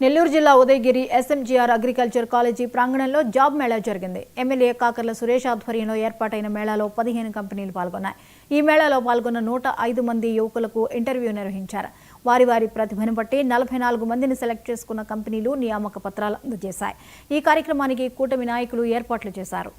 నెల్లూరు జిల్లా Udayagiri ఎస్ఎంజీఆర్ agriculture college ప్రాంగణంలో job Mela జరిగింది. ఎమ్మెల్యే కాకర్ల సురేష్ ఆధ్వర్యంలో ఏర్పాటైన మేళాలో 15 కంపెనీలు పాల్గొన్నాయి. ఈ మేళాలో పాల్గొన్న 105 మంది యువకులకు ఇంటర్వ్యూ నిర్వహించారు. వారి ప్రతిభను బట్టి 44 మందిని సెలెక్ట్ చేసుకున్న కంపెనీలు నియామక పత్రాలు అందజేశాయి. ఈ కార్యక్రమానికి కూటమి నాయకులు ఏర్పాట్లు చేశారు.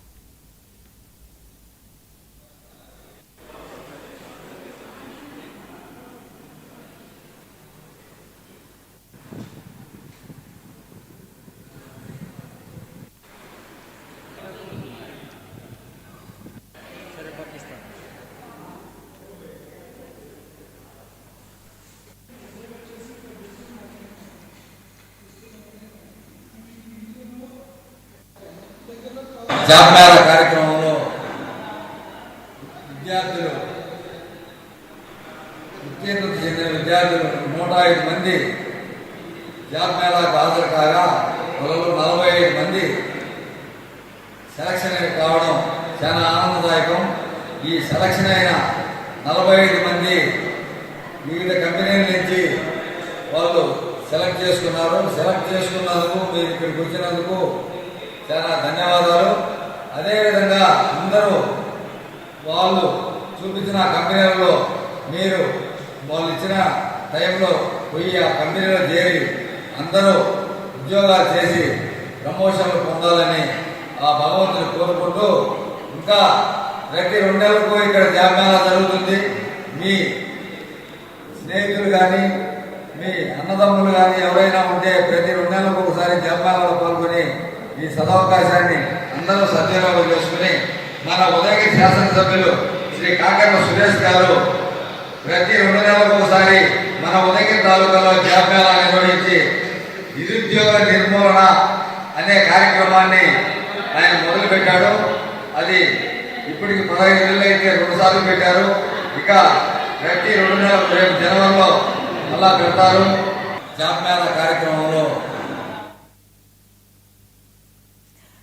జాబ్ మేళా కార్యక్రమంలో విద్యార్థులు ఉత్తీర్ణత చెందిన విద్యార్థులు 105 మంది జాబ్ మేళాకు హాజరు కాగా వాళ్ళలో 45 మంది సెలక్షన్ కావడం చాలా ఆనందదాయకం. ఈ సెలక్షన్ అయిన 45 మంది వివిధ కంపెనీల నుంచి వాళ్ళు సెలెక్ట్ చేసుకున్నారు. సెలెక్ట్ చేసుకున్నందుకు మీరు ఇక్కడికి వచ్చినందుకు చాలా ధన్యవాదాలు. అదేవిధంగా అందరూ వాళ్ళు చూపించిన కంపెనీలలో మీరు వాళ్ళు ఇచ్చిన టైంలో పోయి ఆ కంపెనీలో చేరి అందరూ ఉద్యోగాలు చేసి ప్రమోషన్లు పొందాలని ఆ భగవంతుని కోరుకుంటూ, ఇంకా ప్రతి 2 నెలలకు ఇక్కడ జాబ్ మేళా జరుగుతుంది. మీ స్నేహితులు కానీ మీ అన్నదమ్ములు కానీ ఎవరైనా ఉంటే ప్రతి 2 నెలలకు ఒకసారి జాబ్ మేళాలో పాల్గొని ఈ సదవకాశాన్ని అందరూ సద్వినియోగం చేసుకుని మన ఉదయగిరి శాసనసభ్యులు శ్రీ కాకర్ల సురేష్ గారు ప్రతి 2 నెలలకు ఒకసారి మన ఉదయగిరి తాలూకాలో జాబ్ మేళా నిర్వహించి నిరుద్యోగ నిర్మూలన అనే కార్యక్రమాన్ని ఆయన మొదలుపెట్టాడు. అది ఇప్పటికి 15 నెలలు అయితే 2 సార్లు పెట్టారు. ఇక ప్రతి 2 నెలలు రేపు జనవరిలో మళ్ళా పెడతారు. జాబ్ మేళా కార్యక్రమంలో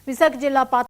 విశాఖ జిల్లా